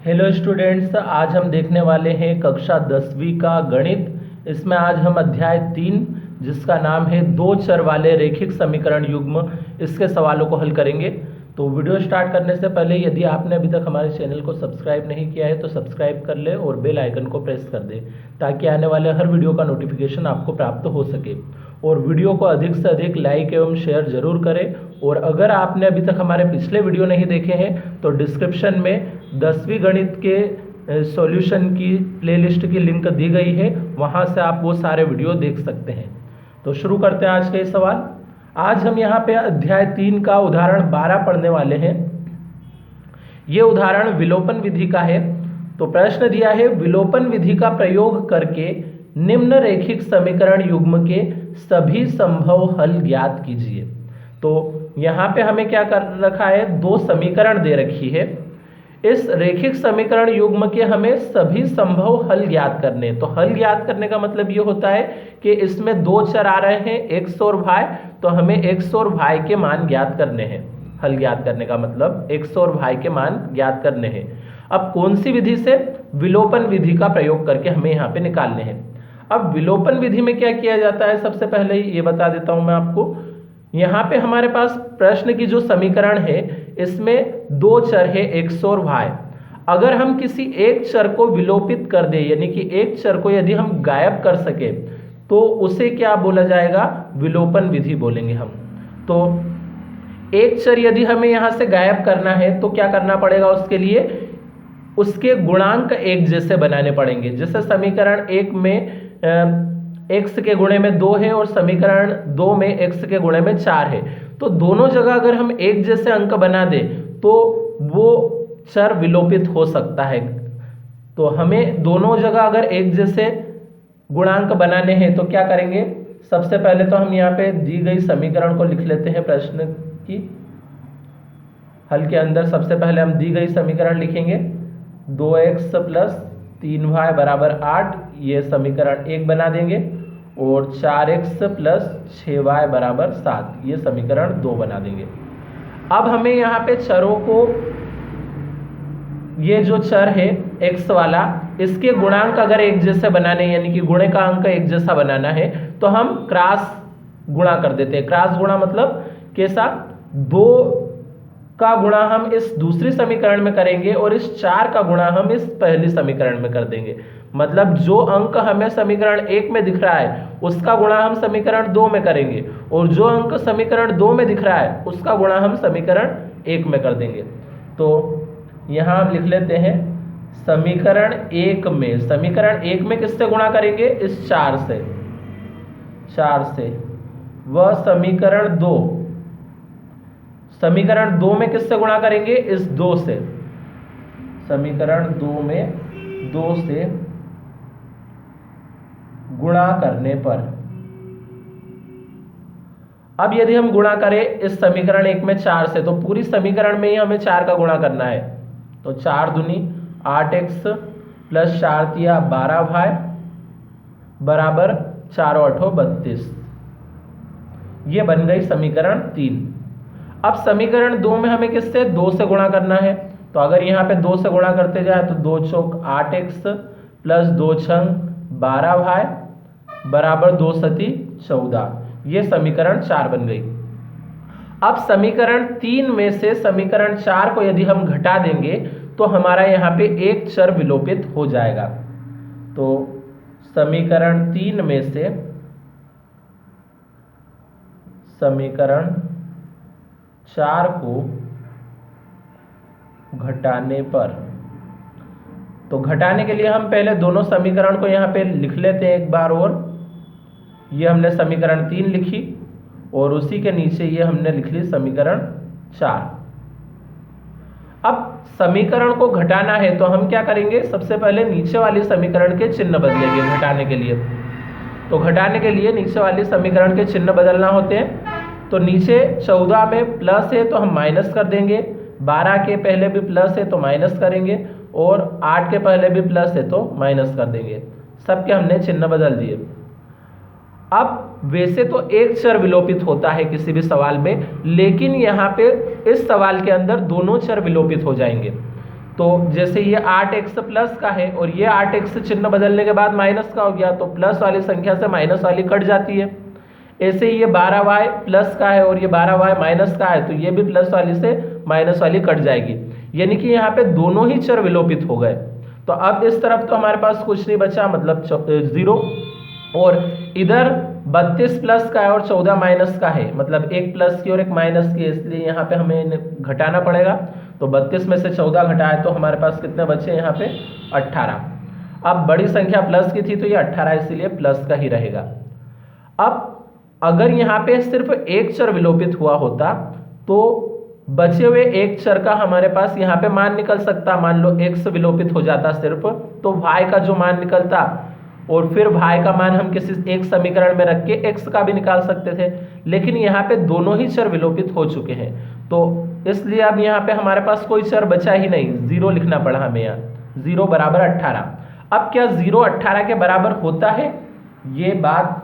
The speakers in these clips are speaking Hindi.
हेलो स्टूडेंट्स, आज हम देखने वाले हैं कक्षा 10वीं का गणित। इसमें आज हम अध्याय 3 जिसका नाम है दो चर वाले रैखिक समीकरण युग्म, इसके सवालों को हल करेंगे। तो वीडियो स्टार्ट करने से पहले यदि आपने अभी तक हमारे चैनल को सब्सक्राइब नहीं किया है तो सब्सक्राइब कर ले और बेल आइकन को प्रेस कर दे ताकि आने वाले हर वीडियो का नोटिफिकेशन आपको प्राप्त हो सके। और वीडियो को अधिक से अधिक लाइक एवं शेयर जरूर करें। और अगर आपने अभी तक हमारे पिछले वीडियो नहीं देखे हैं तो डिस्क्रिप्शन में 10वीं गणित के सॉल्यूशन की प्लेलिस्ट की लिंक दी गई है, वहां से आप वो सारे वीडियो देख सकते हैं। तो शुरू करते हैं आज के सवाल। आज हम यहाँ पे अध्याय 3 का उदाहरण 12 पढ़ने वाले हैं। ये उदाहरण विलोपन विधि का है। तो प्रश्न दिया है, विलोपन विधि का प्रयोग करके निम्न रैखिक समीकरण युग्म के सभी संभव हल ज्ञात कीजिए। तो यहाँ पे हमें क्या कर रखा है, दो समीकरण दे रखी है। इस रैखिक समीकरण युग्म के हमें सभी संभव हल ज्ञात करने। तो हल ज्ञात करने का मतलब ये होता है कि इसमें दो चर आ रहे हैं x और y, तो हमें x और y के मान ज्ञात करने हैं। हल ज्ञात करने का मतलब x और y के मान ज्ञात करने हैं। अब कौन सी विधि से? विलोपन विधि का प्रयोग करके हमें यहाँ पे निकालने हैं। अब विलोपन विधि में क्या किया जाता है, सबसे पहले ये बता देता हूं मैं आपको। यहाँ पे हमारे पास प्रश्न की जो समीकरण है इसमें दो चर है x और y। अगर हम किसी एक चर को विलोपित कर दे, यानी कि एक चर को यदि हम गायब कर सके तो उसे क्या बोला जाएगा? विलोपन विधि बोलेंगे हम। तो एक चर यदि हमें यहाँ से गायब करना है तो क्या करना पड़ेगा? उसके लिए उसके गुणांक एक जैसे बनाने पड़ेंगे। जैसे समीकरण 1 में x के गुणे में 2 है और समीकरण 2 में x के गुणे में 4 है, तो दोनों जगह अगर हम एक जैसे अंक बना दें तो वो चर विलोपित हो सकता है। तो हमें दोनों जगह अगर एक जैसे गुणांक बनाने हैं तो क्या करेंगे? सबसे पहले तो हम यहाँ पे दी गई समीकरण को लिख लेते हैं। प्रश्न की हल के अंदर सबसे पहले हम दी गई समीकरण लिखेंगे। 2x + 3y = 8, ये समीकरण 1 बना देंगे। और 4x + 6y = 7, ये समीकरण 2 बना देंगे। अब हमें यहाँ पे चरों को, ये जो चर है x वाला, इसके गुणांक अगर एक जैसे बनाने, यानी कि गुणे का अंक एक जैसा बनाना है तो हम क्रॉस गुणा कर देते हैं। क्रॉस गुणा मतलब कैसा? 2 का गुणा हम इस दूसरी समीकरण में करेंगे और इस 4 का गुणा हम इस पहली समीकरण में कर देंगे। मतलब जो अंक हमें समीकरण 1 में दिख रहा है उसका गुणा हम समीकरण 2 में करेंगे, और जो अंक समीकरण 2 में दिख रहा है उसका गुणा हम समीकरण 1 में कर देंगे। तो यहाँ हम लिख लेते हैं समीकरण 1 में किससे गुणा करेंगे? इस 4 से। वह समीकरण 2 में किससे गुणा करेंगे? इस 2 से। समीकरण 2 में 2 से गुणा करने पर, अब यदि हम गुणा करें इस समीकरण 1 में 4 से, तो पूरी समीकरण में ही हमें 4 का गुणा करना है। तो 4 दूनी 8x + 4 तिया 12y = 4 8 32, ये बन गई समीकरण 3। अब समीकरण 2 में हमें किससे? 2 से गुणा करना है। तो अगर यहाँ पे 2 से गुणा करते जाए तो 2 चौक 8x + 2 छंग 12y = 2 सती 14, ये समीकरण 4 बन गई। अब समीकरण 3 में से समीकरण 4 को यदि हम घटा देंगे तो हमारा यहाँ पे एक चर विलोपित हो जाएगा। तो समीकरण 3 में से समीकरण 4 को घटाने पर, तो घटाने के लिए हम पहले दोनों समीकरण को यहाँ पे लिख लेते हैं एक बार और। ये हमने समीकरण 3 लिखी और उसी के नीचे ये हमने लिख ली समीकरण 4। अब समीकरण को घटाना है तो हम क्या करेंगे? सबसे पहले नीचे वाली समीकरण के चिन्ह बदलेंगे घटाने के लिए। तो घटाने के लिए नीचे वाली समीकरण के चिन्ह बदलना होते हैं। तो नीचे 14 में प्लस है तो हम माइनस कर देंगे, 12 के पहले भी प्लस है तो माइनस करेंगे, और 8 के पहले भी प्लस है तो माइनस कर देंगे। सबके हमने चिन्ह बदल दिए। अब वैसे तो एक चर विलोपित होता है किसी भी सवाल में, लेकिन यहाँ पे इस सवाल के अंदर दोनों चर विलोपित हो जाएंगे। तो जैसे ये 8x प्लस का है और ये 8x चिन्ह बदलने के बाद माइनस का हो गया, तो प्लस वाली संख्या से माइनस वाली कट जाती है। ऐसे ही ये 12y प्लस का है और ये 12y माइनस का है, तो ये भी प्लस वाली से माइनस वाली कट जाएगी, यानी कि यहाँ पे दोनों ही चर विलोपित हो गए। तो अब इस तरफ तो हमारे पास कुछ नहीं बचा, मतलब 0, और इधर 32 प्लस का है और 14 माइनस का है, मतलब एक प्लस की और एक माइनस की, इसलिए यहाँ पे हमें घटाना पड़ेगा। तो 32 में से 14 घटाए तो हमारे पास कितने बचे यहाँ पे 18। अब बड़ी संख्या प्लस की थी तो ये 18 इसीलिए प्लस का ही रहेगा। अब अगर यहाँ पे सिर्फ एक चर विलोपित हुआ होता तो बचे हुए एक चर का हमारे पास यहाँ पे मान निकल सकता। मान लो x विलोपित हो जाता सिर्फ, तो y का जो मान निकलता, और फिर y का मान हम किसी एक समीकरण में रख के x का भी निकाल सकते थे, लेकिन यहाँ पे दोनों ही चर विलोपित हो चुके हैं, तो इसलिए अब यहाँ पे हमारे पास कोई चर बचा ही नहीं, 0 लिखना पड़ा हमें यहाँ, 0 बराबर 18। अब क्या 0 18 के बराबर होता है? ये बात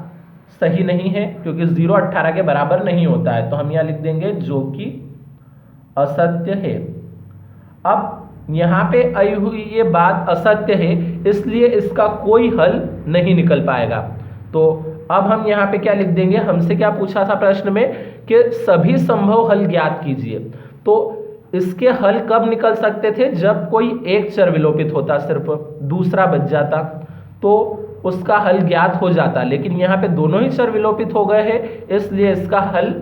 सही नहीं है, क्योंकि 0 18 के बराबर नहीं होता है, तो हम यहाँ लिख देंगे जो कि असत्य है। अब यहाँ पे आई हुई ये बात असत्य है, इसलिए इसका कोई हल नहीं निकल पाएगा। तो अब हम यहाँ पे क्या लिख देंगे, हमसे क्या पूछा था प्रश्न में कि सभी संभव हल ज्ञात कीजिए, तो इसके हल कब निकल सकते थे? जब कोई एक चर विलोपित होता, सिर्फ दूसरा बच जाता तो उसका हल ज्ञात हो जाता, लेकिन यहाँ पे दोनों ही चर विलोपित हो गए हैं, इसलिए इसका हल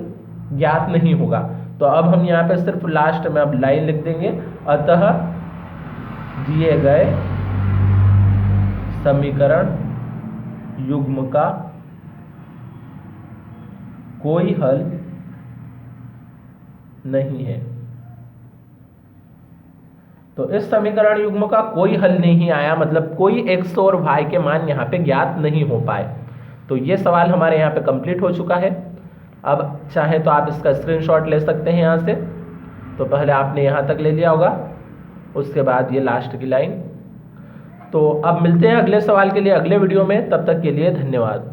ज्ञात नहीं होगा। तो अब हम यहाँ पे सिर्फ लास्ट में अब लाइन लिख देंगे, अतः दिए गए समीकरण युग्म का कोई हल नहीं है। तो इस समीकरण युग्म का कोई हल नहीं आया, मतलब कोई x और y के मान यहाँ पे ज्ञात नहीं हो पाए। तो ये सवाल हमारे यहाँ पे कंप्लीट हो चुका है। अब चाहे तो आप इसका स्क्रीनशॉट ले सकते हैं यहाँ से, तो पहले आपने यहाँ तक ले लिया होगा, उसके बाद ये लास्ट की लाइन। तो अब मिलते हैं अगले सवाल के लिए अगले वीडियो में, तब तक के लिए धन्यवाद।